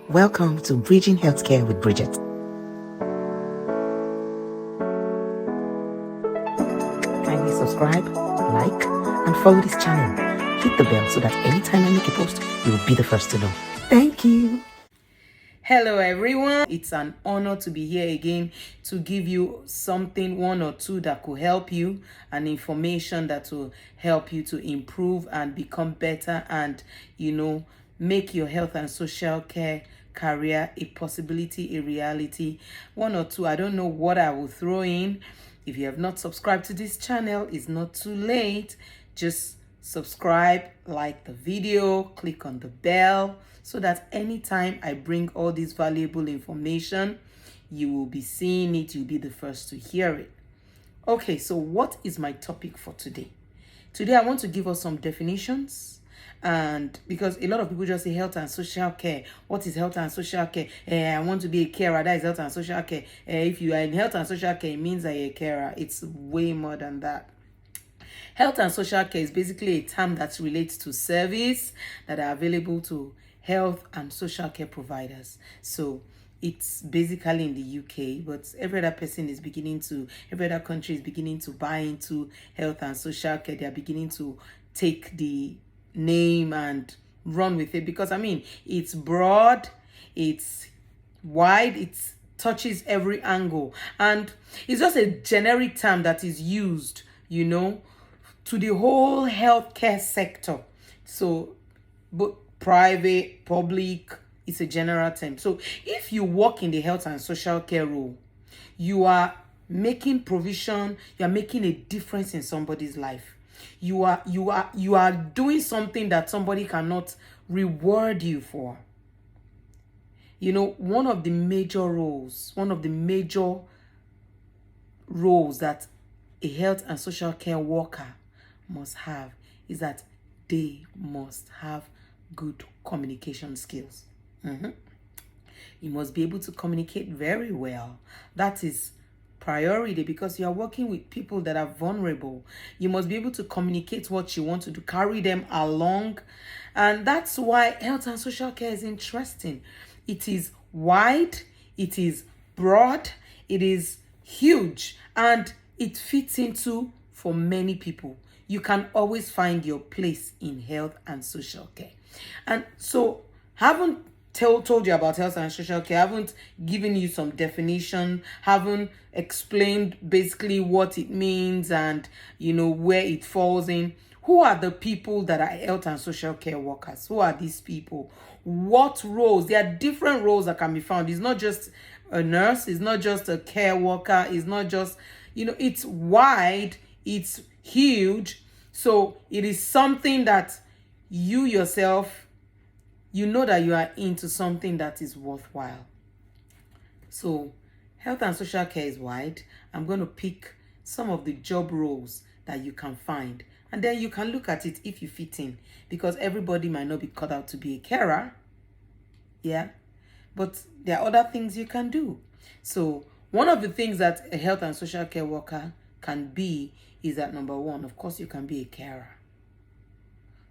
Welcome to Bridging Healthcare with Bridget. Kindly subscribe, like, and follow this channel. Hit the bell so that anytime I make a post, you will be the first to know. Thank you. Hello everyone, it's an honor to be here again to give you something, one or two that could help you, and information that will help you to improve and become better and, make your health and social care career a possibility, a reality. One or two, I don't know what I will throw in. If you have not subscribed to this channel, it's not too late. Just subscribe, like the video, click on the bell so that anytime I bring all this valuable information, you will be seeing it, you'll be the first to hear it. Okay, so what is my topic for today? Today I want to give us some definitions, and because a lot of people just say health and social care. What is health and social care? I want to be a carer. That is health and social care. If you are in health and social care, it means that you're a carer. It's way more than that. Health and social care is basically a term that relates to service that are available to health and social care providers. So it's basically in the UK, but every other country is beginning to buy into health and social care. They are beginning to take the name and run with it because it's broad, it's wide, it touches every angle, and it's just a generic term that is used, to the whole healthcare sector. So both private, public, it's a general term. So if you work in the health and social care role, you are making provision, you are making a difference in somebody's life. You are doing something that somebody cannot reward you for. One of the major roles that a health and social care worker must have is that they must have good communication skills. You must be able to communicate very well. That is priority because you are working with people that are vulnerable. You must be able to communicate what you want to do, carry them along. And that's why health and social care is interesting. It is wide, it is broad, it is huge, and it fits into for many people. You can always find your place in health and social care. And so, haven't told you about health and social care, haven't given you some definition, haven't explained basically what it means and where it falls in. Who are the people that are health and social care workers? Who are these people? What roles? There are different roles that can be found. It's not just a nurse, it's not just a care worker, it's not just, it's wide, it's huge. So it is something that you yourself, that you are into something that is worthwhile. So health and social care is wide. I'm going to pick some of the job roles that you can find, and then you can look at it if you fit in, because everybody might not be cut out to be a carer. Yeah, but there are other things you can do. So one of the things that a health and social care worker can be is that, number one, of course, you can be a carer.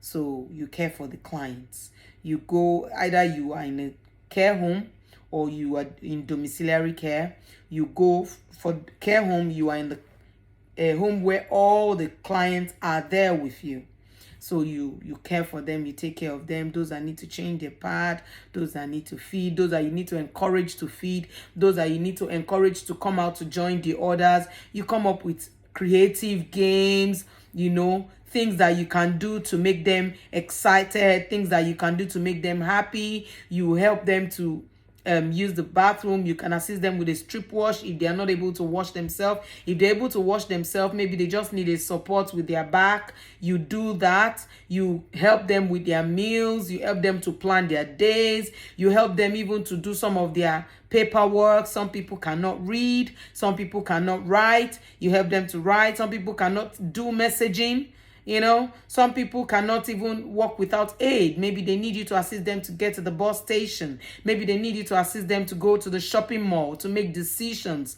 So you care for the clients. You go, either you are in a care home or you are in domiciliary care. You go for care home, you are in the home where all the clients are there with you. So you care for them, you take care of them. Those that need to change their pad, those that need to feed, those that you need to encourage to feed, those that you need to encourage to come out to join the others. You come up with creative games, things that you can do to make them excited, things that you can do to make them happy. You help them to use the bathroom. You can assist them with a strip wash if they are not able to wash themselves. If they're able to wash themselves, maybe they just need a support with their back. You do that. You help them with their meals. You help them to plan their days. You help them even to do some of their paperwork. Some people cannot read. Some people cannot write. You help them to write. Some people cannot do messaging. Some people cannot even walk without aid. Maybe they need you to assist them to get to the bus station. Maybe they need you to assist them to go to the shopping mall to make decisions.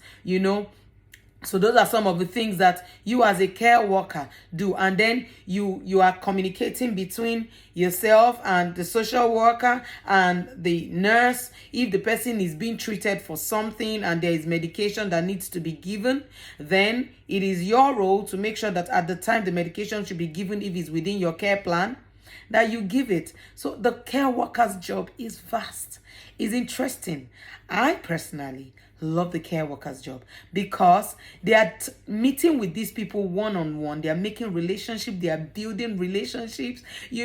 So those are some of the things that you as a care worker do. And then you are communicating between yourself and the social worker and the nurse. If the person is being treated for something and there is medication that needs to be given, then it is your role to make sure that at the time the medication should be given, if it's within your care plan, that you give it. So the care worker's job is vast, is interesting. I personally love the care worker's job because they are meeting with these people one-on-one. They are making relationships, they are building relationships, they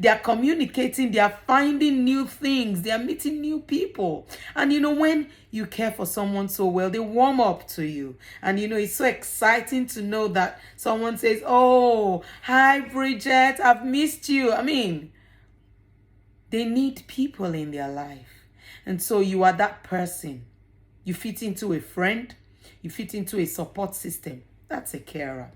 are communicating, they are finding new things, they are meeting new people. And when you care for someone so well, they warm up to you. And it's so exciting to know that someone says, "Oh, hi Bridget, I've missed you." I mean, they need people in their life. And so you are that person. You fit into a friend. You fit into a support system. That's a carer.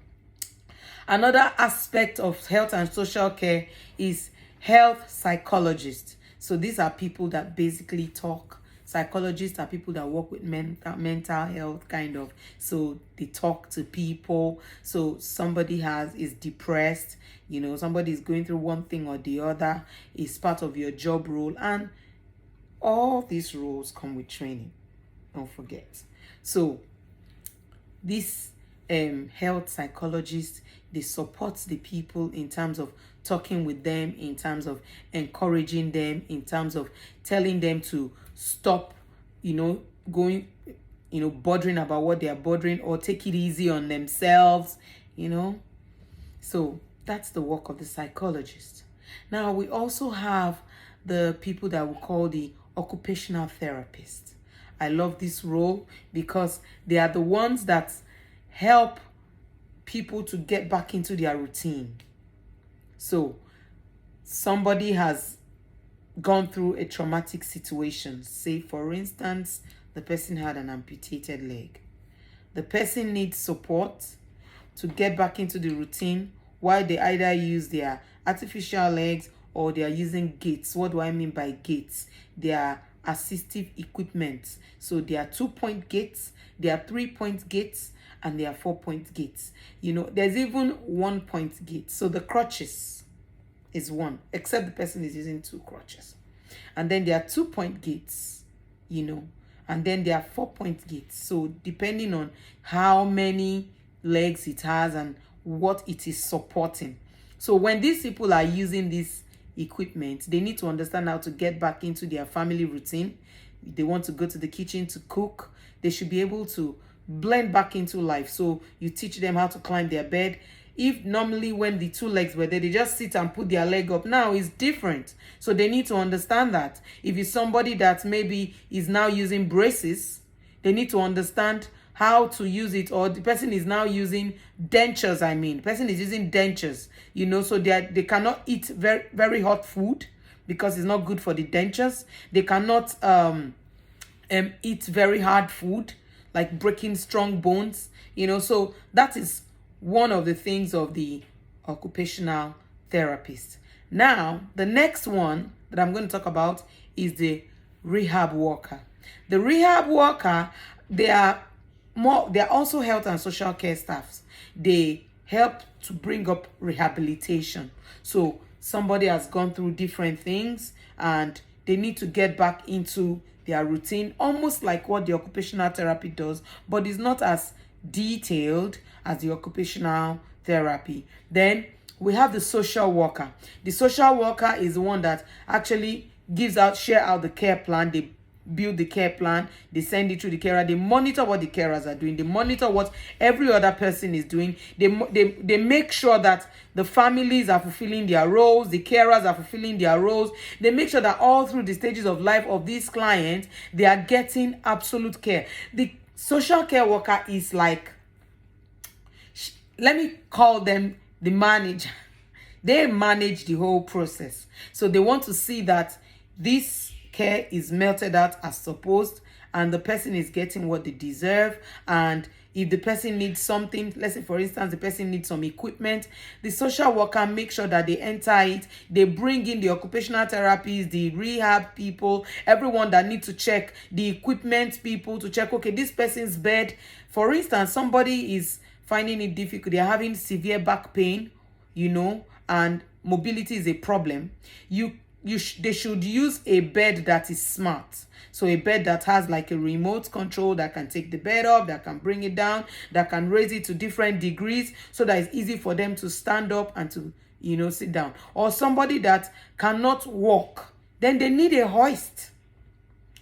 Another aspect of health and social care is health psychologists. So these are people that basically talk. Psychologists are people that work with mental health kind of. So they talk to people. So somebody is depressed. Somebody is going through one thing or the other. It's part of your job role. And all these roles come with training. Don't forget. So this health psychologist, they support the people in terms of talking with them, in terms of encouraging them, in terms of telling them to stop going bothering about what they are bothering, or take it easy on themselves. So that's the work of the psychologist. Now we also have the people that we call the occupational therapists. I love this role because they are the ones that help people to get back into their routine. So somebody has gone through a traumatic situation. Say, for instance, the person had an amputated leg. The person needs support to get back into the routine while they either use their artificial legs or they are using gates. What do I mean by gates? They are assistive equipment. So there are 2-point gates, there are 3-point gates, and there are 4-point gates. There's even 1-point gate. So the crutches is one, except the person is using 2 crutches. And then there are 2-point gates, and then there are 4-point gates. So depending on how many legs it has and what it is supporting. So when these people are using this equipment, they need to understand how to get back into their family routine. They want to go to the kitchen to cook. They should be able to blend back into life. So you teach them how to climb their bed. If normally when the 2 legs were there, they just sit and put their leg up. Now it's different. So they need to understand that. If it's somebody that maybe is now using braces, they need to understand how to use it, or the person is now using dentures. The person is using dentures, so they cannot eat very, very hot food because it's not good for the dentures. They cannot eat very hard food, like breaking strong bones, so that is one of the things of the occupational therapist. Now, the next one that I'm going to talk about is the rehab worker. The rehab worker, they are also health and social care staffs. They help to bring up rehabilitation. So somebody has gone through different things and they need to get back into their routine, almost like what the occupational therapy does, but it's not as detailed as the occupational therapy. Then we have the social worker. The social worker is the one that actually share out the care plan. They build the care plan, they send it to the carer, they monitor what the carers are doing, they monitor what every other person is doing, they make sure that the families are fulfilling their roles, the carers are fulfilling their roles, they make sure that all through the stages of life of these clients, they are getting absolute care. The social care worker is like, let me call them the manager. They manage the whole process. So they want to see that this care is melted out as supposed and the person is getting what they deserve, and If the person needs something, let's say for instance, the person needs some equipment, the social worker make sure that they enter it. They bring in the occupational therapists, the rehab people, everyone that need to check the equipment people to check, okay, this person's bed. For instance, somebody is finding it difficult, they're having severe back pain, and mobility is a problem. They should use a bed that is smart. So a bed that has like a remote control that can take the bed up, that can bring it down, that can raise it to different degrees so that it's easy for them to stand up and to, sit down. Or somebody that cannot walk, then they need a hoist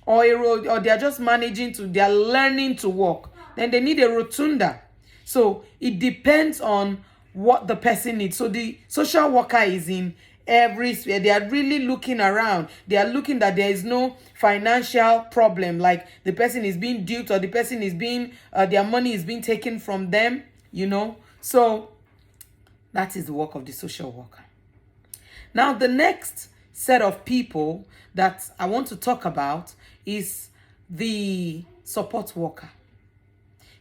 or or they're just they're learning to walk. Then they need a rotunda. So it depends on what the person needs. So the social worker is in every sphere. They are really looking around. They are looking that there is no financial problem, like the person is being duped or the person is being their money is being taken from them. So that is the work of the social worker. Now the next set of people that I want to talk about is the support worker.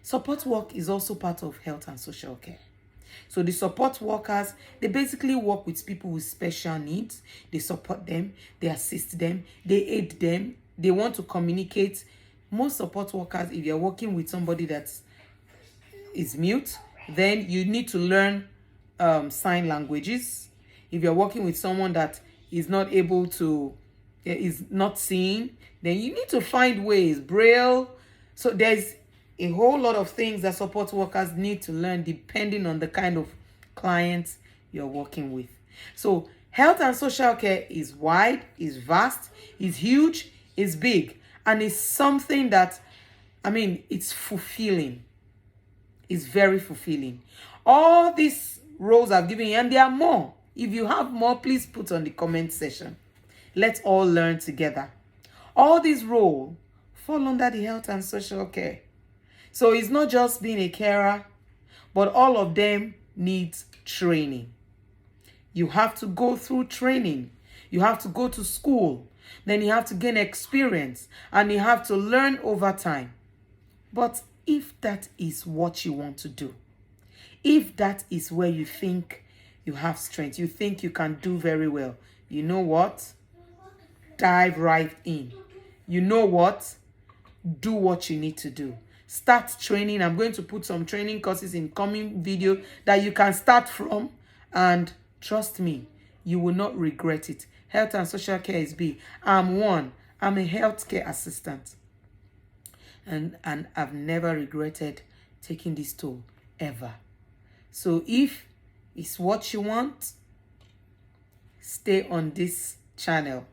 Support work is also part of health and social care. So the support workers, they basically work with people with special needs. They support them, they assist them, they aid them, they want to communicate. Most support workers, if you're working with somebody that is mute, then you need to learn sign languages. If you're working with someone that is not able to, is not seeing, then you need to find ways, Braille. So there's a whole lot of things that support workers need to learn depending on the kind of clients you're working with. So health and social care is wide, is vast, is huge, is big, and it's something that, it's fulfilling. It's very fulfilling. All these roles I've given you, and there are more. If you have more, please put on the comment section. Let's all learn together. All these roles fall under the health and social care. So it's not just being a carer, but all of them need training. You have to go through training. You have to go to school. Then you have to gain experience and you have to learn over time. But if that is what you want to do, if that is where you think you have strength, you think you can do very well, you know what? Dive right in. You know what? Do what you need to do. Start training. I'm going to put some training courses in coming video that you can start from, and trust me, you will not regret it. Health and social care is big. I'm a healthcare assistant, and I've never regretted taking this tool ever. So if it's what you want, stay on this channel.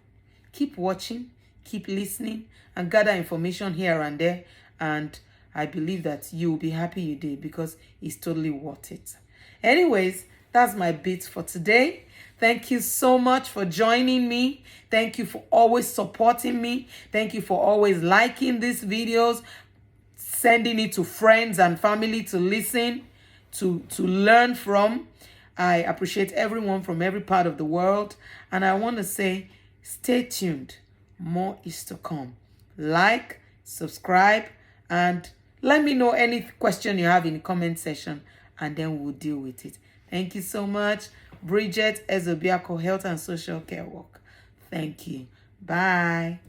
Keep watching, keep listening, and gather information here and there, and I believe that you will be happy you did, because it's totally worth it. Anyways, that's my bit for today. Thank you so much for joining me. Thank you for always supporting me. Thank you for always liking these videos, sending it to friends and family to listen, to learn from. I appreciate everyone from every part of the world. And I want to say, stay tuned. More is to come. Like, subscribe, and let me know any question you have in the comment section, and then we'll deal with it. Thank you so much. Bridget Ezobiako, Health and Social Care Work. Thank you. Bye.